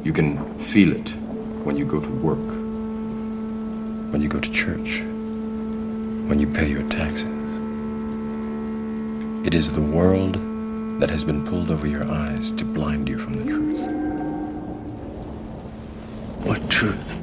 You can feel it when you go to work, when you go to church, when you pay your taxes. It is the world that has been pulled over your eyes to blind you from the truth. What truth?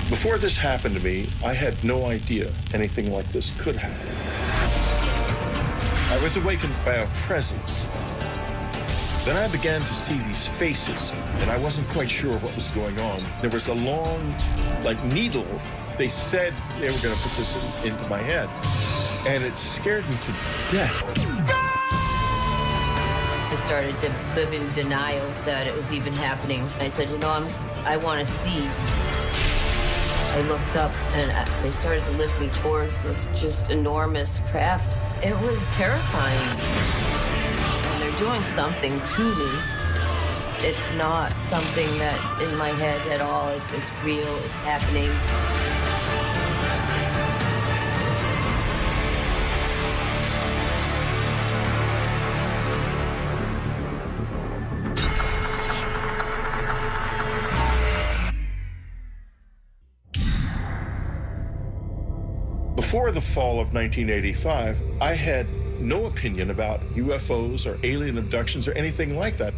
Before this happened to me, I had no idea anything like this could happen. I was awakened by a presence. Then I began to see these faces, and I wasn't quite sure what was going on. There was a long, needle. They said they were going to put this into my head, and it scared me to death. I started to live in denial that it was even happening. I said, I want to see. I looked up and they started to lift me towards this just enormous craft. It was terrifying. And they're doing something to me. It's not something that's in my head at all. It's real, it's happening. Before the fall of 1985, I had no opinion about UFOs or alien abductions or anything like that.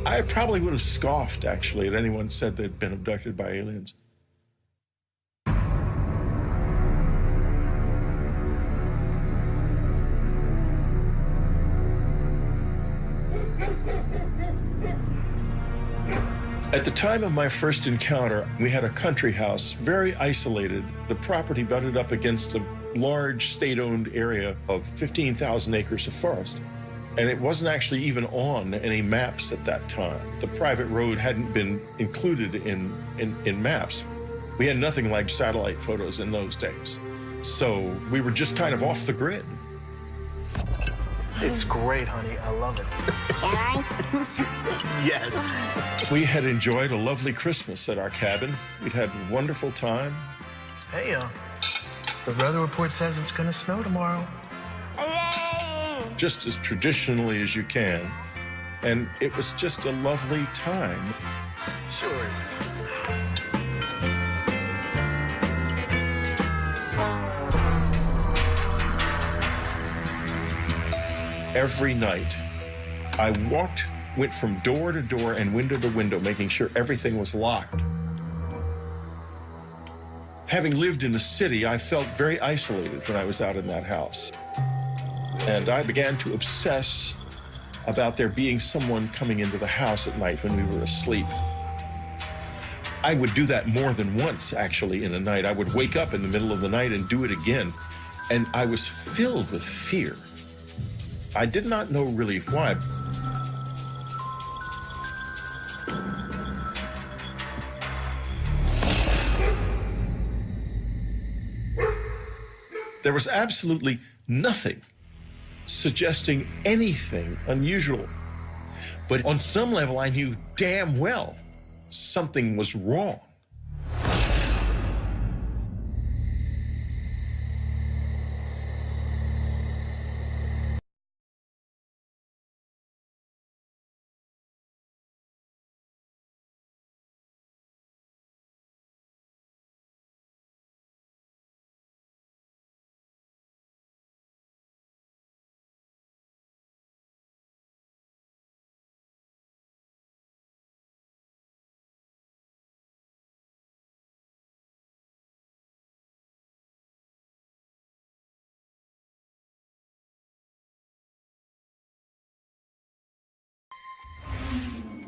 I probably would have scoffed, actually, at anyone said they'd been abducted by aliens. At the time of my first encounter, we had a country house, very isolated. The property butted up against a large state-owned area of 15,000 acres of forest. And it wasn't actually even on any maps at that time. The private road hadn't been included in maps. We had nothing like satellite photos in those days. So we were just kind of off the grid. It's great, honey. I love it. Can I? Yes. We had enjoyed a lovely Christmas at our cabin. We'd had a wonderful time. Hey, the weather report says it's gonna snow tomorrow. Hooray! Just as traditionally as you can. And it was just a lovely time. Sure. Every night, I went from door to door and window to window, making sure everything was locked. Having lived in the city, I felt very isolated when I was out in that house. And I began to obsess about there being someone coming into the house at night when we were asleep. I would do that more than once, actually, in a night. I would wake up in the middle of the night and do it again. And I was filled with fear. I did not know really why. There was absolutely nothing suggesting anything unusual. But on some level, I knew damn well something was wrong.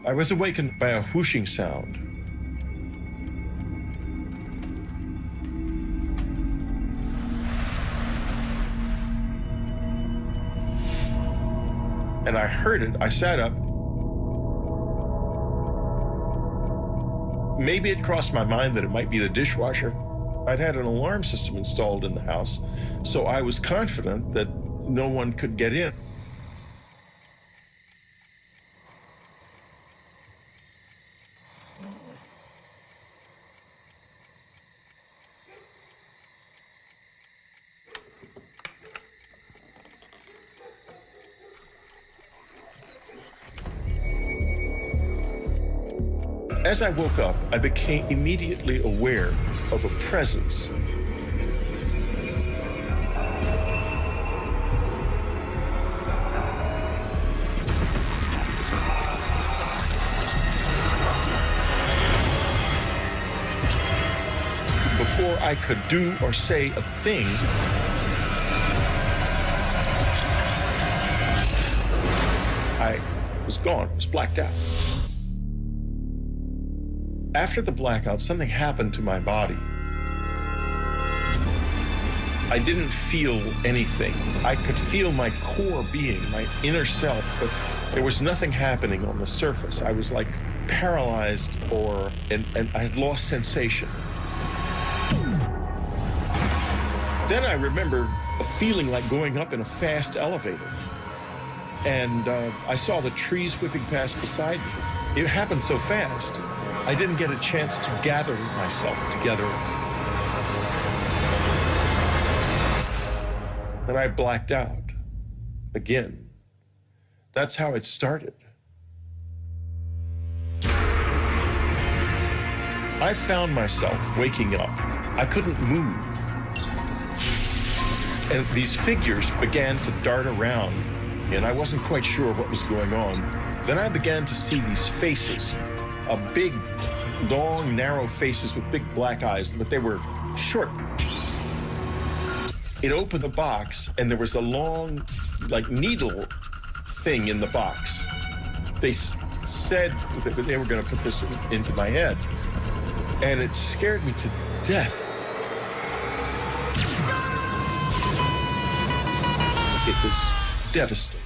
I was awakened by a whooshing sound. And I heard it. I sat up. Maybe it crossed my mind that it might be the dishwasher. I'd had an alarm system installed in the house, so I was confident that no one could get in. As I woke up, I became immediately aware of a presence. Before I could do or say a thing, I was gone, was blacked out. After the blackout, something happened to my body. I didn't feel anything. I could feel my core being, my inner self, but there was nothing happening on the surface. I was like paralyzed and I had lost sensation. Then I remember a feeling like going up in a fast elevator. And I saw the trees whipping past beside me. It happened so fast. I didn't get a chance to gather myself together. And I blacked out again. That's how it started. I found myself waking up. I couldn't move. And these figures began to dart around, and I wasn't quite sure what was going on. Then I began to see these faces. Big, long, narrow faces with big black eyes, but they were short. It opened the box, and there was a long, like, needle thing in the box. They said that they were going to put this into my head, and it scared me to death. It was devastating.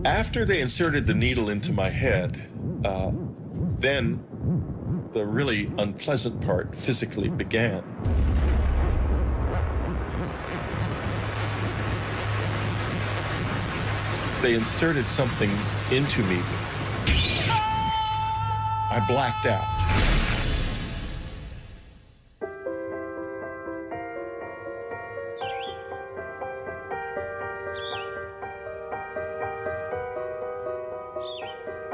After they inserted the needle into my head, then the really unpleasant part physically began. They inserted something into me. I blacked out.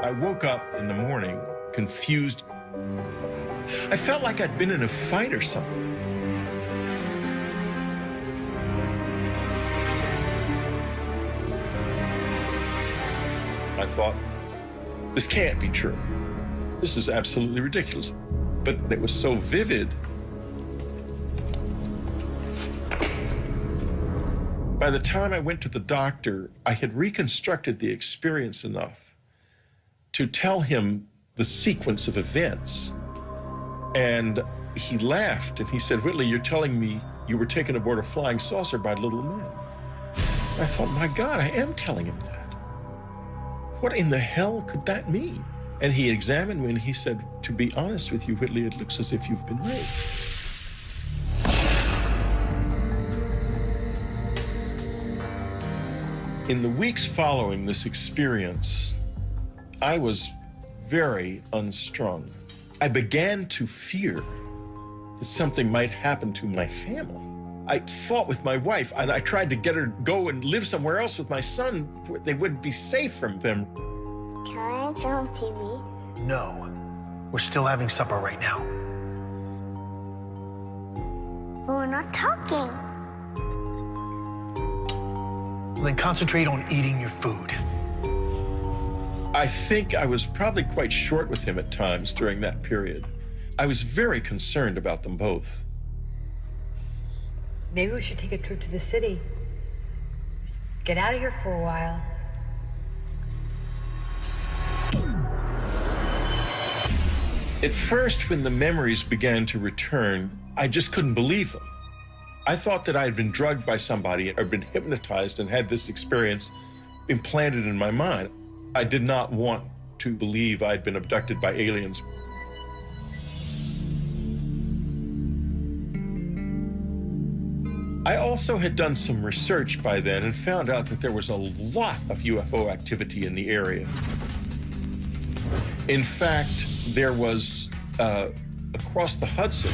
I woke up in the morning, confused. I felt like I'd been in a fight or something. I thought, this can't be true. This is absolutely ridiculous. But it was so vivid. By the time I went to the doctor, I had reconstructed the experience enough to tell him the sequence of events. And he laughed and he said, "Whitley, you're telling me you were taken aboard a flying saucer by little men." I thought, my God, I am telling him that. What in the hell could that mean? And he examined me and he said, "To be honest with you, Whitley, it looks as if you've been raped." In the weeks following this experience, I was very unstrung. I began to fear that something might happen to my family. I fought with my wife, and I tried to get her to go and live somewhere else with my son where they wouldn't be safe from them. Can I turn on TV? No. We're still having supper right now. But we're not talking. Then concentrate on eating your food. I think I was probably quite short with him at times during that period. I was very concerned about them both. Maybe we should take a trip to the city. Just get out of here for a while. At first, when the memories began to return, I just couldn't believe them. I thought that I had been drugged by somebody or been hypnotized and had this experience implanted in my mind. I did not want to believe I'd been abducted by aliens. I also had done some research by then and found out that there was a lot of UFO activity in the area. In fact, there was, across the Hudson,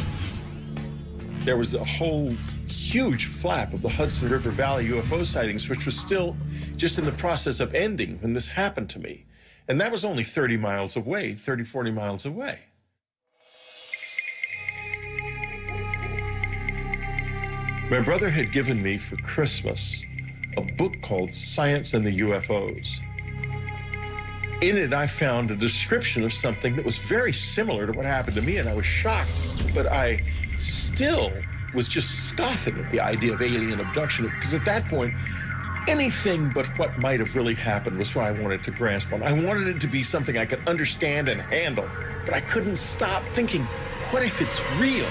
there was a whole huge flap of the Hudson River Valley UFO sightings, which was still just in the process of ending when this happened to me. And that was only 30 miles away, 30, 40 miles away. My brother had given me for Christmas a book called Science and the UFOs. In it, I found a description of something that was very similar to what happened to me, and I was shocked. But I still was just scoffing at the idea of alien abduction, because at that point, anything but what might have really happened was what I wanted to grasp on. I wanted it to be something I could understand and handle, but I couldn't stop thinking, what if it's real?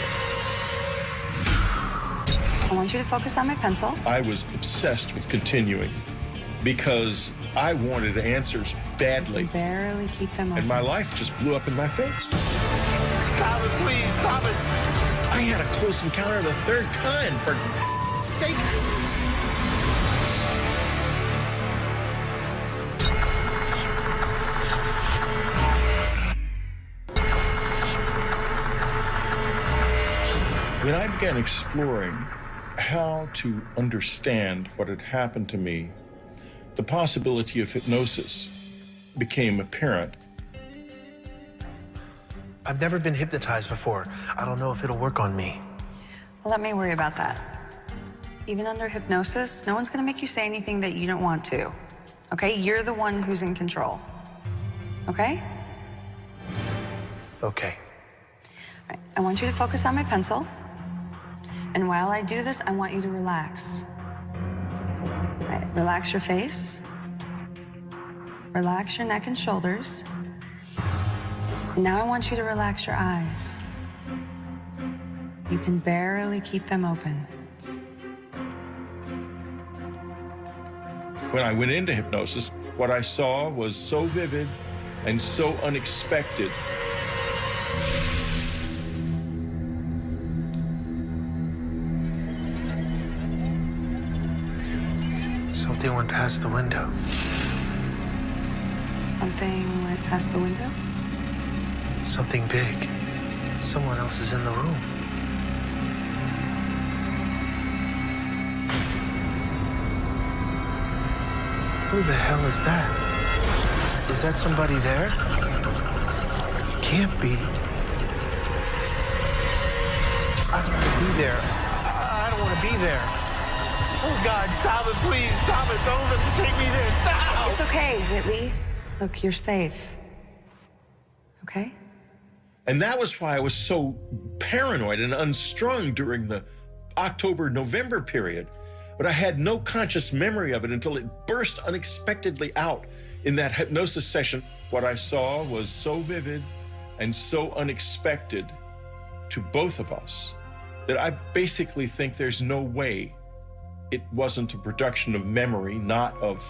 I want you to focus on my pencil. I was obsessed with continuing because I wanted answers badly. Barely keep them open. And my life just blew up in my face. Stop it, please, stop it. I had a close encounter of the third kind, for sake. When I began exploring how to understand what had happened to me, the possibility of hypnosis became apparent. I've never been hypnotized before. I don't know if it'll work on me. Well, let me worry about that. Even under hypnosis, no one's gonna make you say anything that you don't want to. Okay? You're the one who's in control. Okay? Okay. All right. I want you to focus on my pencil. And while I do this, I want you to relax. All right, relax your face. Relax your neck and shoulders. And now I want you to relax your eyes. You can barely keep them open. When I went into hypnosis, what I saw was so vivid and so unexpected. Something went past the window. Something went past the window? Something big. Someone else is in the room. Who the hell is that? Is that somebody there? It can't be. I don't want to be there. I don't want to be there. Oh, God, stop it, please. Stop it. Don't let them take me there. Stop! It's okay, Whitley. Look, you're safe. Okay? And that was why I was so paranoid and unstrung during the October-November period. But I had no conscious memory of it until it burst unexpectedly out In that hypnosis session, what I saw was so vivid and so unexpected to both of us that I basically think there's no way it wasn't a production of memory, not of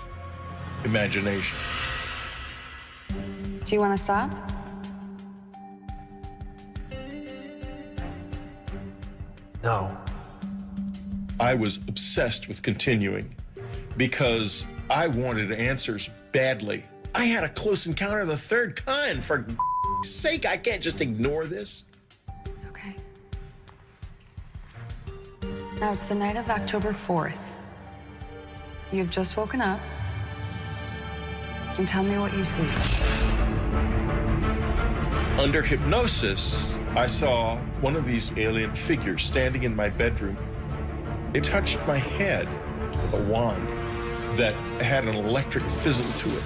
imagination. Do you want to stop? No. I was obsessed with continuing because I wanted answers badly. I had a close encounter of the third kind. For sake, I can't just ignore this. Okay. Now it's the night of October 4th. You've just woken up. And tell me what you see. Under hypnosis, I saw one of these alien figures standing in my bedroom. It touched my head with a wand that had an electric fizzle to it.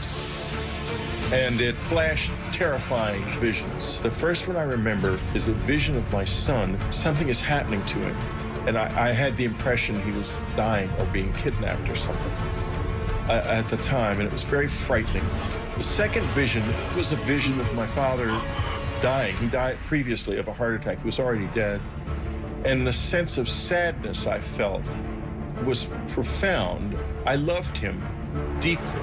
And it flashed terrifying visions. The first one I remember is a vision of my son. Something is happening to him. And I had the impression he was dying or being kidnapped or something at the time, and it was very frightening. The second vision was a vision of my father dying. He died previously of a heart attack. He was already dead. And the sense of sadness I felt was profound. I loved him deeply.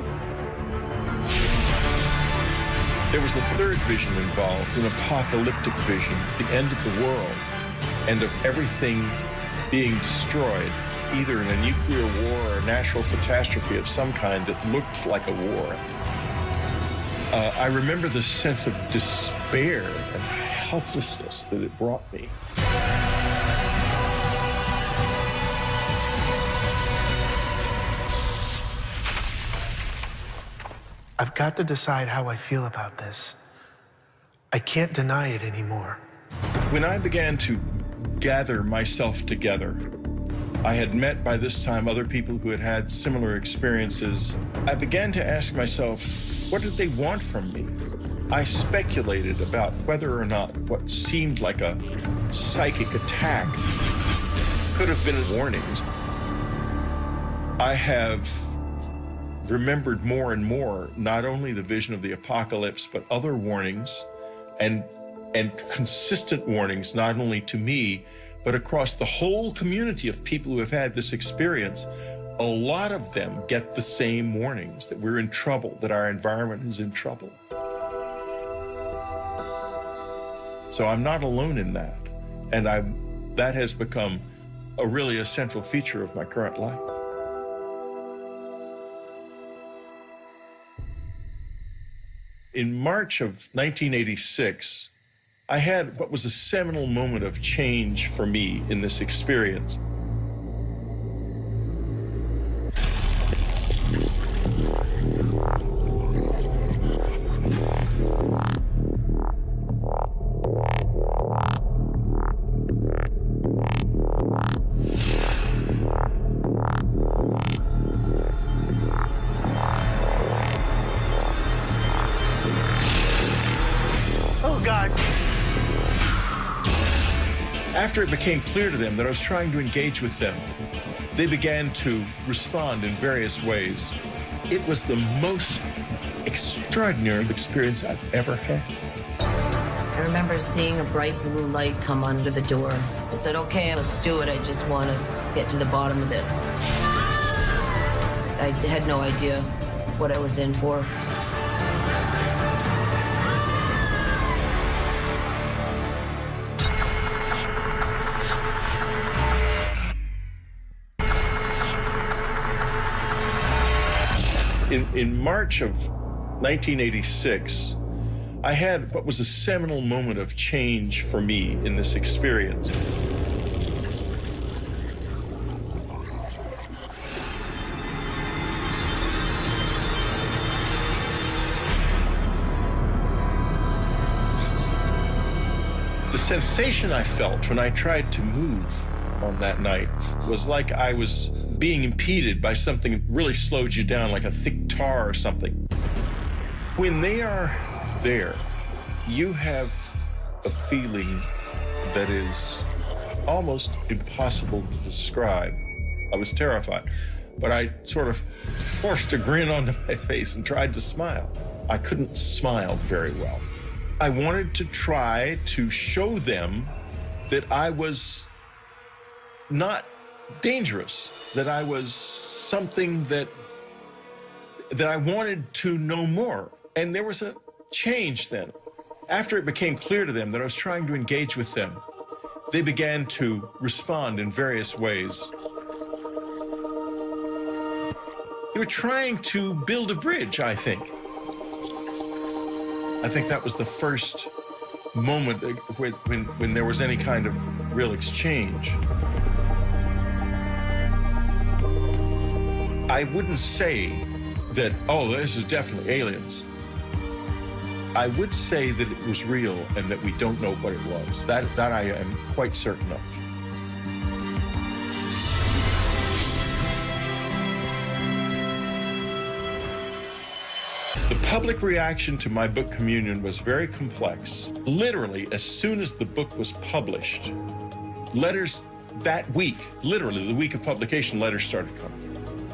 There was a third vision involved, an apocalyptic vision, the end of the world and of everything being destroyed, either in a nuclear war or a natural catastrophe of some kind that looked like a war. I remember the sense of despair and helplessness that it brought me. I've got to decide how I feel about this. I can't deny it anymore. When I began to gather myself together, I had met by this time other people who had had similar experiences. I began to ask myself, what did they want from me? I speculated about whether or not what seemed like a psychic attack could have been warnings. I have remembered more and more, not only the vision of the apocalypse, but other warnings and consistent warnings, not only to me, but across the whole community of people who have had this experience. A lot of them get the same warnings, that we're in trouble, that our environment is in trouble. So I'm not alone in that. And that has become really a central feature of my current life. In March of 1986, I had what was a seminal moment of change for me in this experience. Oh, God. After it became clear to them that I was trying to engage with them, they began to respond in various ways. It was the most extraordinary experience I've ever had. I remember seeing a bright blue light come under the door. I said, okay, let's do it. I just want to get to the bottom of this. I had no idea what I was in for. In March of 1986, I had what was a seminal moment of change for me in this experience. The sensation I felt when I tried to move on that night was like I was being impeded by something that really slowed you down, like a thick tar or something. When they are there, you have a feeling that is almost impossible to describe. I was terrified. but I sort of forced a grin onto my face and tried to smile. I couldn't smile very well. I wanted to try to show them that I was not dangerous, that I was something that I wanted to know more. And there was a change then. After it became clear to them that I was trying to engage with them, they began to respond in various ways. They were trying to build a bridge, I think. I think that was the first moment when there was any kind of real exchange. I wouldn't say that, oh, this is definitely aliens. I would say that it was real and that we don't know what it was. That I am quite certain of. The public reaction to my book Communion was very complex. Literally, as soon as the book was published, letters that week, literally the week of publication, letters started coming.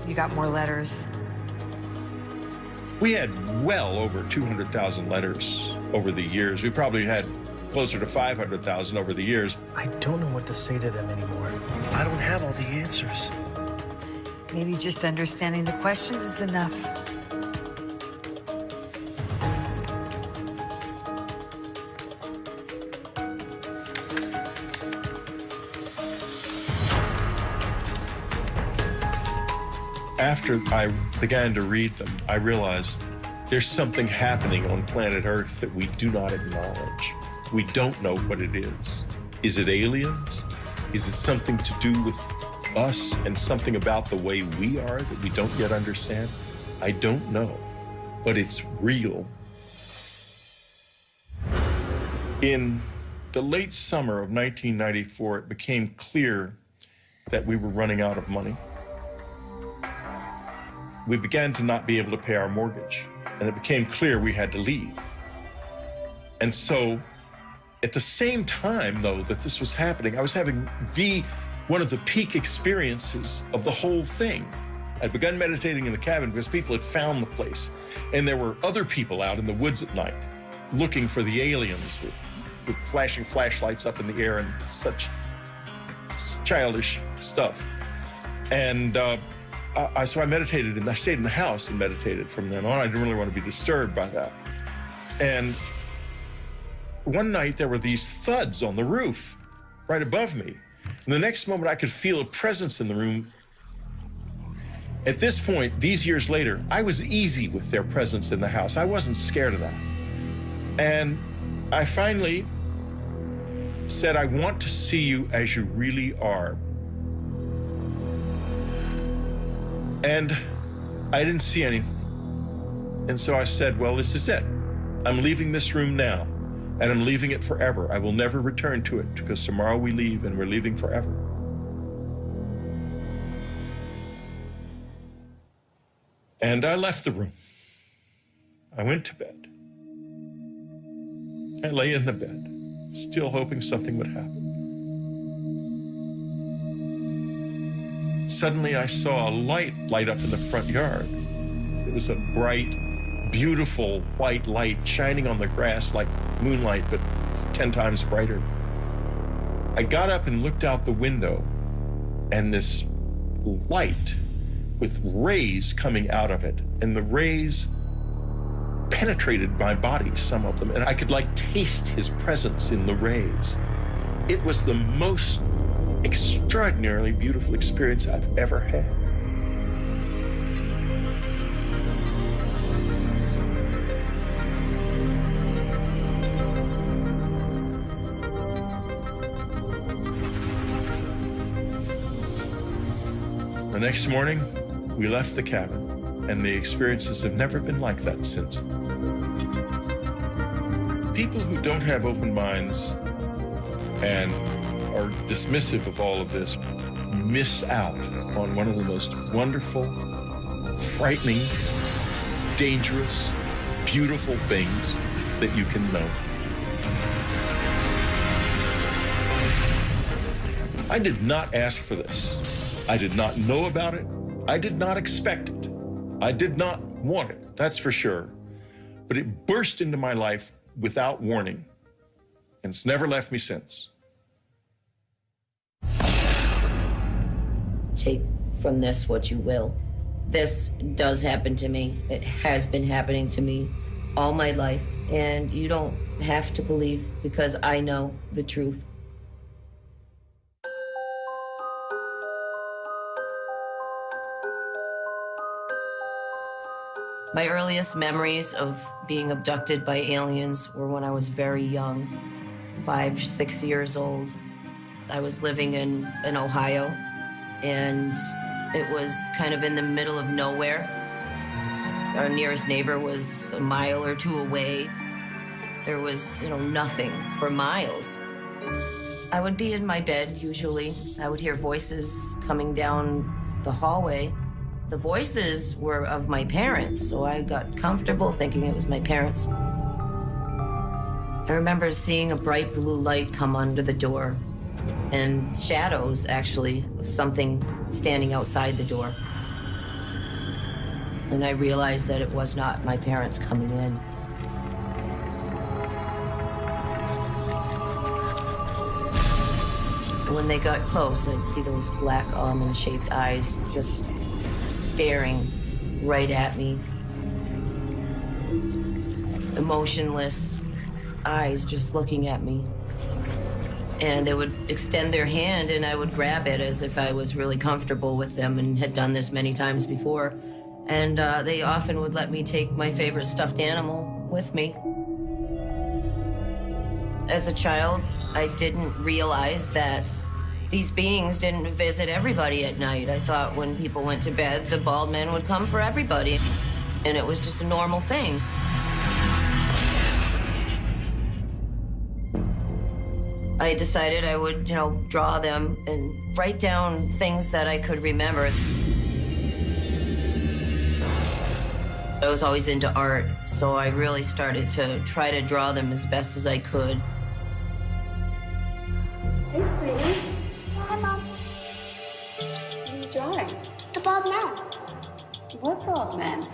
You got more letters. We had well over 200,000 letters over the years. We probably had closer to 500,000 over the years. I don't know what to say to them anymore. I don't have all the answers. Maybe just understanding the questions is enough. After I began to read them, I realized there's something happening on planet Earth that we do not acknowledge. We don't know what it is. Is it aliens? Is it something to do with us and something about the way we are that we don't yet understand? I don't know, but it's real. In the late summer of 1994, it became clear that we were running out of money. We began to not be able to pay our mortgage, and it became clear we had to leave. And so, at the same time, though, that this was happening, I was having one of the peak experiences of the whole thing. I'd begun meditating in the cabin because people had found the place, and there were other people out in the woods at night looking for the aliens with flashing flashlights up in the air and such childish stuff. And so I meditated, and I stayed in the house and meditated from then on. I didn't really want to be disturbed by that. And one night there were these thuds on the roof right above me. And the next moment I could feel a presence in the room. At this point, these years later, I was easy with their presence in the house. I wasn't scared of that. And I finally said, I want to see you as you really are. And I didn't see anything. And so I said, well, this is it. I'm leaving this room now, and I'm leaving it forever. I will never return to it because tomorrow we leave and we're leaving forever. And I left the room. I went to bed. I lay in the bed, still hoping something would happen. Suddenly I saw a light up in the front yard. It was a bright, beautiful white light shining on the grass like moonlight, but 10 times brighter. I got up and looked out the window, and this light with rays coming out of it, and the rays penetrated my body, some of them, and I could like taste his presence in the rays. It was the most extraordinarily beautiful experience I've ever had. The next morning, we left the cabin, and the experiences have never been like that since then. People who don't have open minds and are dismissive of all of this miss out on one of the most wonderful, frightening, dangerous, beautiful things that you can know. I did not ask for this. I did not know about it. I did not expect it. I did not want it, that's for sure. But it burst into my life without warning, and it's never left me since. Take from this what you will. This does happen to me. It has been happening to me all my life, and you don't have to believe because I know the truth. My earliest memories of being abducted by aliens were when I was very young, 5, 6 years old. I was living in Ohio, and it was kind of in the middle of nowhere. Our nearest neighbor was a mile or two away. There was, nothing for miles. I would be in my bed, usually. I would hear voices coming down the hallway. The voices were of my parents, so I got comfortable thinking it was my parents. I remember seeing a bright blue light come under the door, and shadows, actually, of something standing outside the door. And I realized that it was not my parents coming in. When they got close, I'd see those black almond-shaped eyes just staring right at me. Emotionless eyes just looking at me. And they would extend their hand and I would grab it as if I was really comfortable with them and had done this many times before. And they often would let me take my favorite stuffed animal with me. As a child, I didn't realize that these beings didn't visit everybody at night. I thought when people went to bed, the bald men would come for everybody. And it was just a normal thing. I decided I would, draw them and write down things that I could remember. I was always into art, so I really started to try to draw them as best as I could. Hey, sweetie. Hi, Mom. What are you drawing? The bald men. What bald men?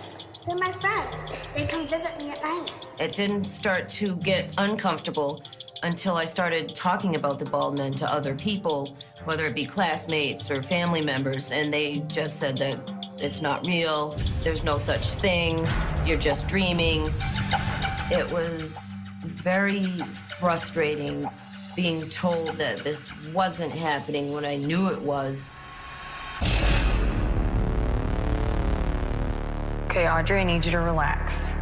They're my friends. They come visit me at night. It didn't start to get uncomfortable until I started talking about the bald men to other people, whether it be classmates or family members, and they just said that it's not real, there's no such thing, you're just dreaming. It was very frustrating being told that this wasn't happening when I knew it was. Okay, Audrey, I need you to relax.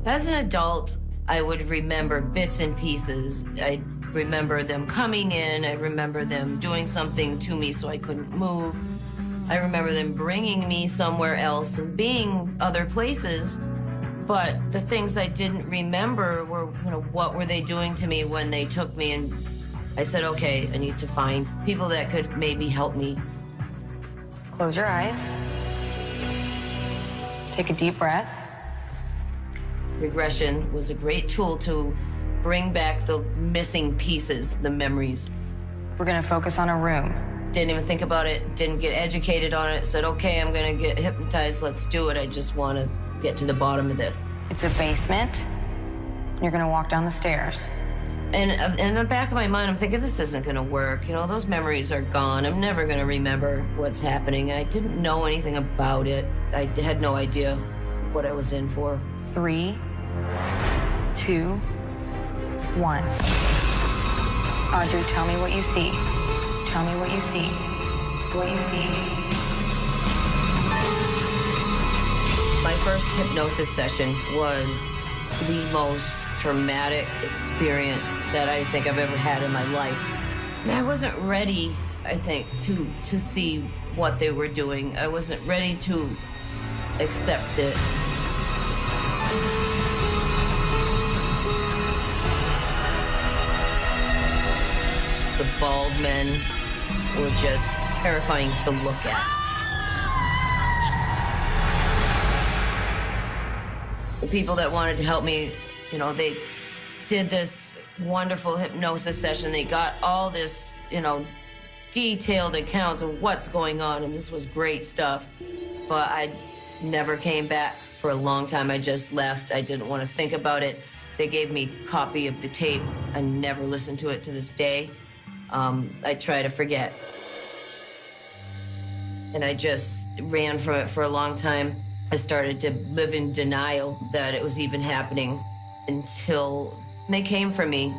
As an adult, I would remember bits and pieces. I remember them coming in. I remember them doing something to me so I couldn't move. I remember them bringing me somewhere else and being other places. But the things I didn't remember were, what were they doing to me when they took me? And I said, okay, I need to find people that could maybe help me. Close your eyes. Take a deep breath. Regression was a great tool to bring back the missing pieces, the memories. We're gonna focus on a room. Didn't even think about it, didn't get educated on it, said, okay, I'm gonna get hypnotized, let's do it. I just wanna get to the bottom of this. It's a basement. You're gonna walk down the stairs. And in the back of my mind, I'm thinking, this isn't gonna work. Those memories are gone. I'm never gonna remember what's happening. I didn't know anything about it. I had no idea what I was in for. 3, 2, 1. Audrey, tell me what you see. Tell me what you see. What you see. My first hypnosis session was the most traumatic experience that I think I've ever had in my life. And I wasn't ready, I think, to see what they were doing. I wasn't ready to accept it. The bald men were just terrifying to look at. The people that wanted to help me, they did this wonderful hypnosis session. They got all this, detailed accounts of what's going on, and this was great stuff. But I never came back for a long time. I just left. I didn't want to think about it. They gave me a copy of the tape. I never listened to it to this day. I try to forget. And I just ran from it for a long time. I started to live in denial that it was even happening until they came for me.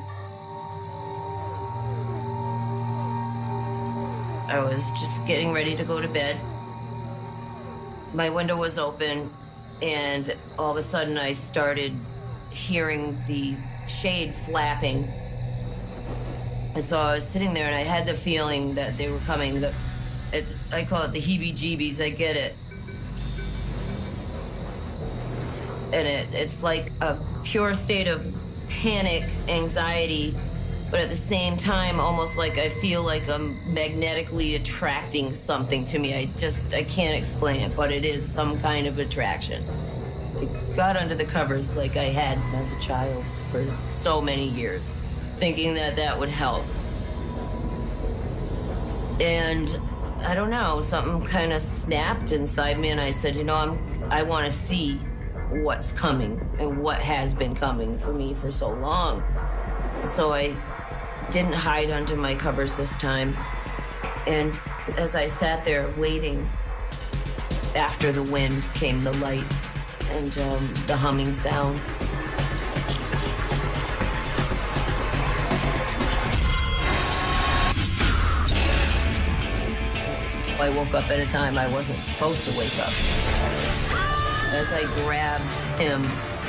I was just getting ready to go to bed. My window was open, and all of a sudden I started hearing the shade flapping. And so I was sitting there, and I had the feeling that they were coming. I call it the heebie-jeebies. I get it. And it's like a pure state of panic, anxiety, but at the same time, almost like I feel like I'm magnetically attracting something to me. I can't explain it, but it is some kind of attraction. I got under the covers like I had as a child for so many years, thinking that that would help. And I don't know, something kind of snapped inside me, and I said, I want to see what's coming and what has been coming for me for so long. So I didn't hide under my covers this time. And as I sat there waiting, after the wind came the lights and the humming sound. I woke up at a time I wasn't supposed to wake up. As I grabbed him,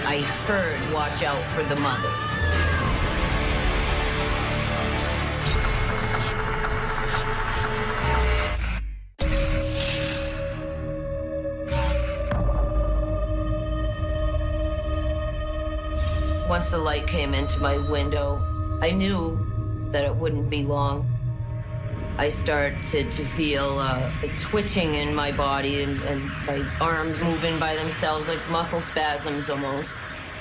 I heard, "Watch out for the mother." Once the light came into my window, I knew that it wouldn't be long. I started to feel a twitching in my body and my arms moving by themselves, like muscle spasms almost.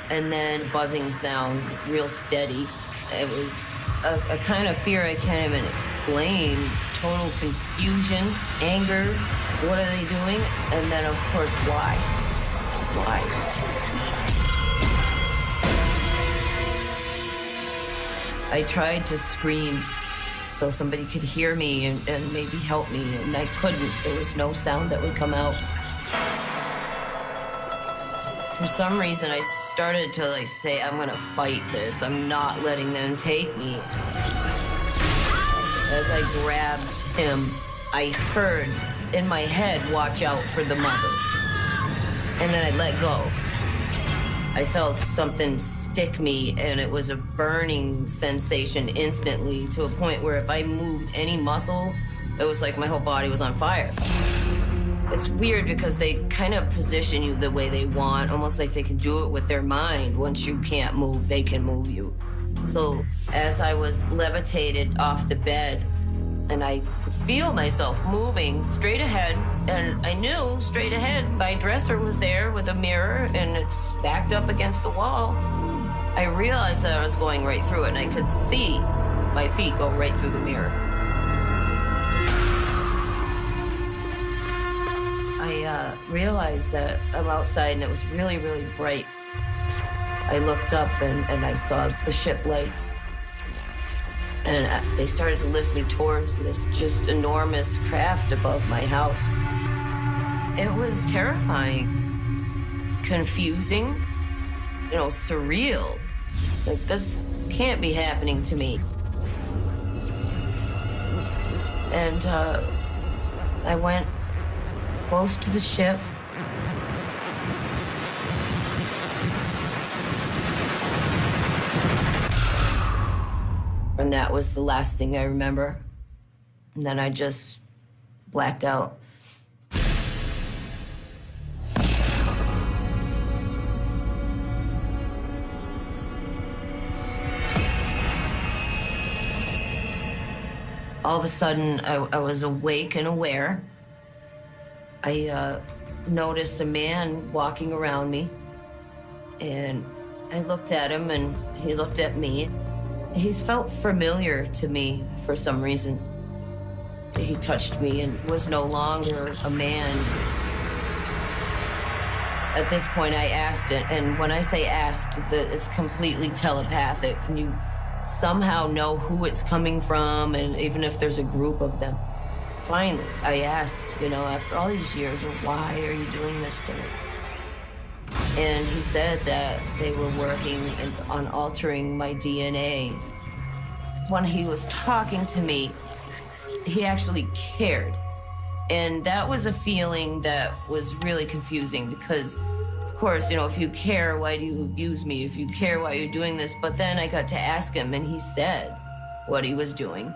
And then buzzing sound, it's real steady. It was a kind of fear I can't even explain. Total confusion, anger, what are they doing? And then, of course, why? Why? I tried to scream so somebody could hear me and maybe help me, and I couldn't. There was no sound that would come out. For some reason, I started to say, I'm gonna fight this. I'm not letting them take me. As I grabbed him, I heard in my head, "Watch out for the mother." And then I let go. I felt something stick me, and it was a burning sensation instantly, to a point where if I moved any muscle, it was like my whole body was on fire. It's weird because they kind of position you the way they want, almost like they can do it with their mind. Once you can't move, they can move you. So as I was levitated off the bed, and I could feel myself moving straight ahead, and I knew straight ahead my dresser was there with a mirror, and it's backed up against the wall. I realized that I was going right through it, and I could see my feet go right through the mirror. I realized that I'm outside, and it was really, really bright. I looked up, and I saw the ship lights. And they started to lift me towards this just enormous craft above my house. It was terrifying, confusing, surreal. Like, this can't be happening to me. And I went close to the ship. And that was the last thing I remember. And then I just blacked out. All of a sudden, I was awake and aware. I noticed a man walking around me, and I looked at him, and he looked at me. He's felt familiar to me for some reason. He touched me and was no longer a man. At this point, I asked it, and when I say asked, it's completely telepathic. And you somehow know who it's coming from, and even if there's a group of them. Finally, I asked, after all these years, why are you doing this to me? And he said that they were working on altering my DNA. When he was talking to me, he actually cared. And that was a feeling that was really confusing because, of course, if you care, why do you abuse me? If you care, why are you doing this? But then I got to ask him, and he said what he was doing.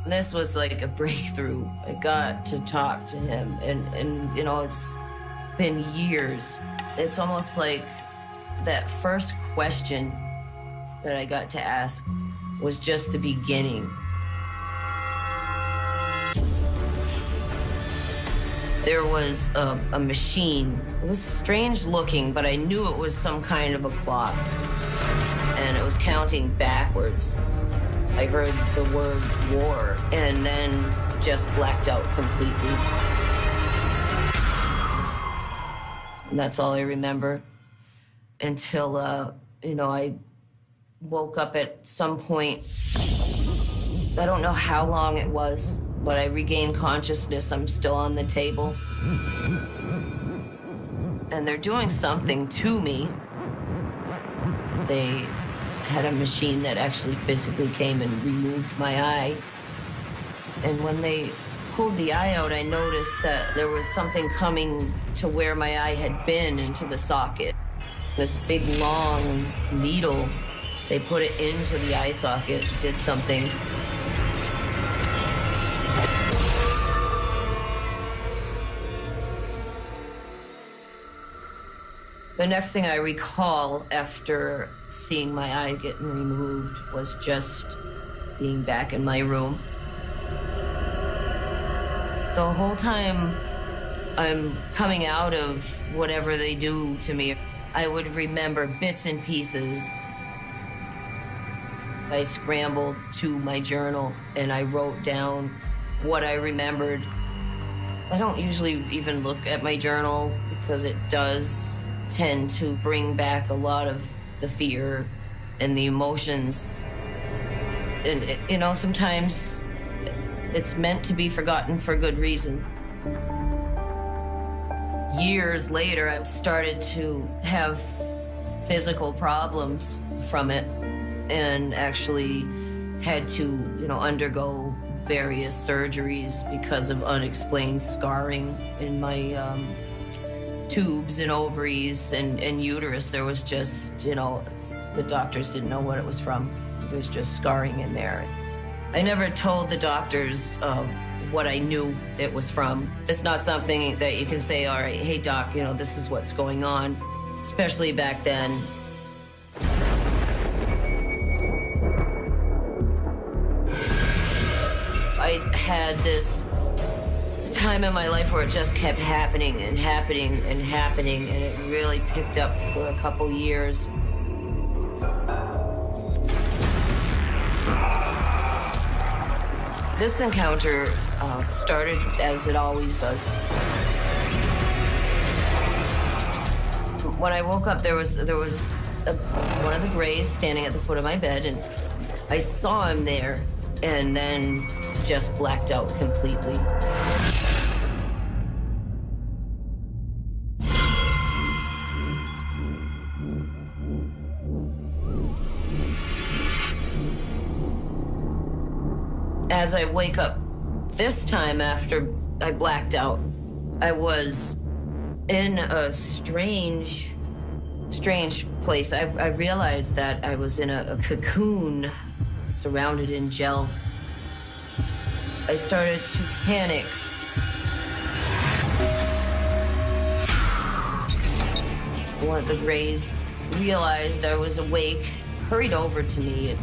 This was like a breakthrough. I got to talk to him, and it's been years. It's almost like that first question that I got to ask was just the beginning. There was a machine. It was strange looking, but I knew it was some kind of a clock. And it was counting backwards. I heard the words war, and then just blacked out completely. And that's all I remember until, I woke up at some point. I don't know how long it was, but I regained consciousness. I'm still on the table. And they're doing something to me. They had a machine that actually physically came and removed my eye. And when they pulled the eye out, I noticed that there was something coming to where my eye had been into the socket. This big, long needle, they put it into the eye socket, did something. The next thing I recall after seeing my eye getting removed was just being back in my room. The whole time I'm coming out of whatever they do to me, I would remember bits and pieces. I scrambled to my journal and I wrote down what I remembered. I don't usually even look at my journal because it does tend to bring back a lot of the fear and the emotions. And, sometimes it's meant to be forgotten for good reason. Years later, I started to have physical problems from it and actually had to, undergo various surgeries because of unexplained scarring in my tubes and ovaries and uterus. There was just, the doctors didn't know what it was from. There was just scarring in there. I never told the doctors what I knew it was from. It's not something that you can say, all right, hey doc, this is what's going on, especially back then. I had this time in my life where it just kept happening and happening and happening, and it really picked up for a couple years. This encounter started as it always does. When I woke up, there was one of the Greys standing at the foot of my bed, and I saw him there, and then just blacked out completely. As I wake up this time after I blacked out, I was in a strange place. I realized that I was in a cocoon surrounded in gel. I started to panic. One of the Greys realized I was awake, hurried over to me.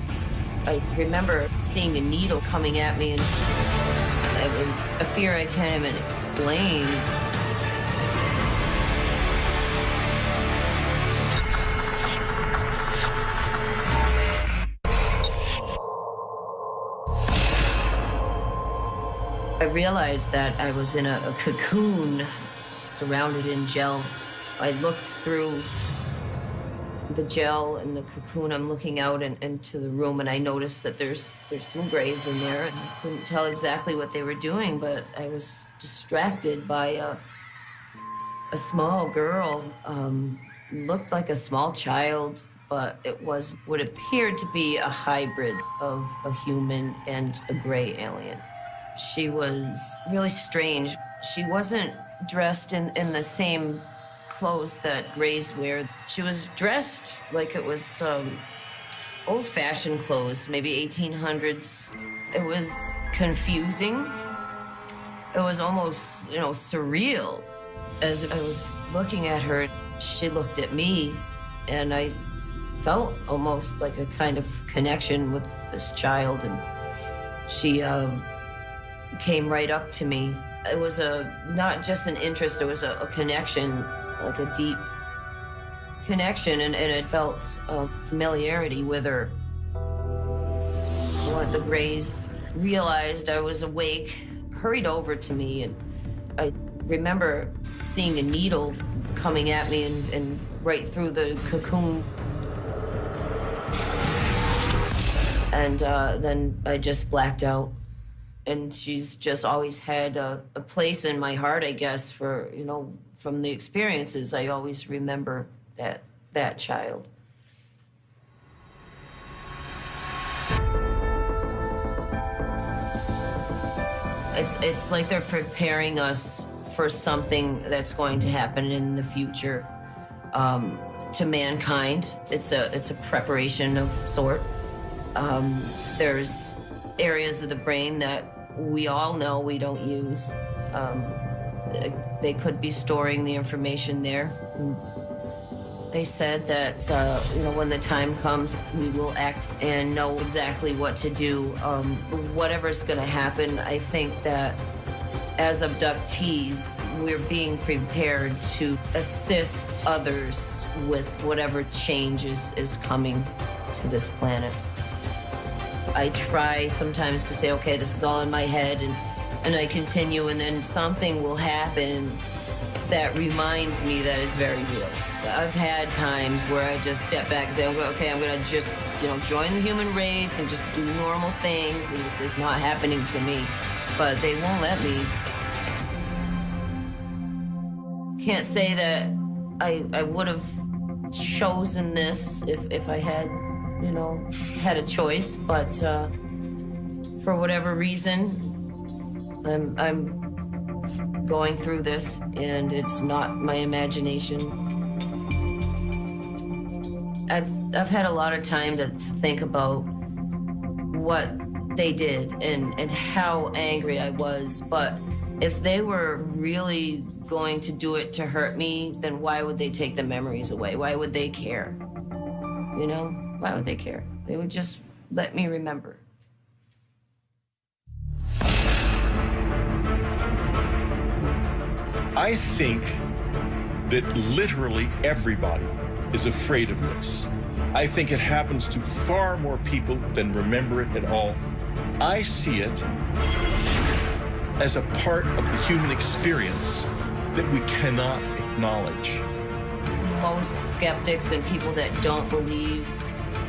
I remember seeing a needle coming at me, and it was a fear I can't even explain. realized that I was in a cocoon surrounded in gel. I looked through the gel and the cocoon. I'm looking out into the room, and I noticed that there's some grays in there, and I couldn't tell exactly what they were doing, but I was distracted by a small girl. Looked like a small child, but it was what appeared to be a hybrid of a human and a gray alien. She was really strange. She wasn't dressed in the same clothes that grays wear. She was dressed like it was old-fashioned clothes, maybe 1800s. It was confusing. It was almost, surreal. As I was looking at her, she looked at me, and I felt almost like a kind of connection with this child, and she came right up to me. It was not just an interest, there was a connection, like a deep connection, and it felt a familiarity with her. One of the grays realized I was awake, hurried over to me, and I remember seeing a needle coming at me and right through the cocoon. And then I just blacked out. And she's just always had a place in my heart, I guess, for, from the experiences. I always remember that child. It's like they're preparing us for something that's going to happen in the future to mankind. It's a preparation of sort. There's areas of the brain that we all know we don't use. They could be storing the information there. They said that, when the time comes, we will act and know exactly what to do. Whatever's going to happen, I think that as abductees, we're being prepared to assist others with whatever change is coming to this planet. I try sometimes to say, okay, this is all in my head, and I continue, and then something will happen that reminds me that it's very real. I've had times where I just step back and say, okay, I'm gonna just, join the human race and just do normal things, and this is not happening to me. But they won't let me. Can't say that I would have chosen this if I had, had a choice, but for whatever reason, I'm going through this, and it's not my imagination. I've had a lot of time to think about what they did and how angry I was, but if they were really going to do it to hurt me, then why would they take the memories away? Why would they care? Why would they care? They would just let me remember. I think that literally everybody is afraid of this. I think it happens to far more people than remember it at all. I see it as a part of the human experience that we cannot acknowledge. Most skeptics and people that don't believe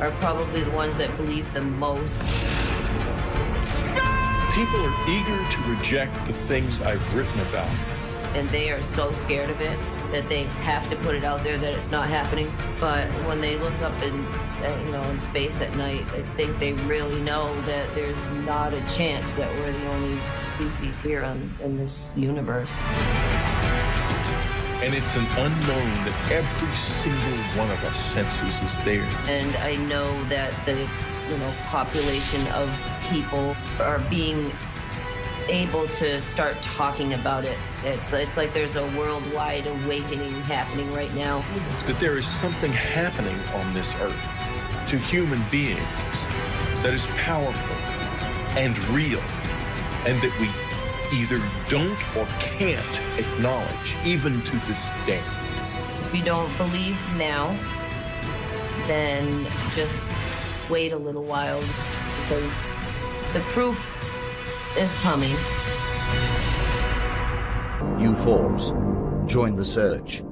are probably the ones that believe the most. People are eager to reject the things I've written about. And they are so scared of it that they have to put it out there that it's not happening. But when they look up in space at night, I think they really know that there's not a chance that we're the only species here in this universe. And it's an unknown that every single one of us senses is there. And I know that the population of people are being able to start talking about it. It's like there's a worldwide awakening happening right now. That there is something happening on this earth to human beings that is powerful and real, and that we either don't or can't acknowledge, even to this day. If you don't believe now, then just wait a little while, because the proof is coming. New Forbes. Join the search.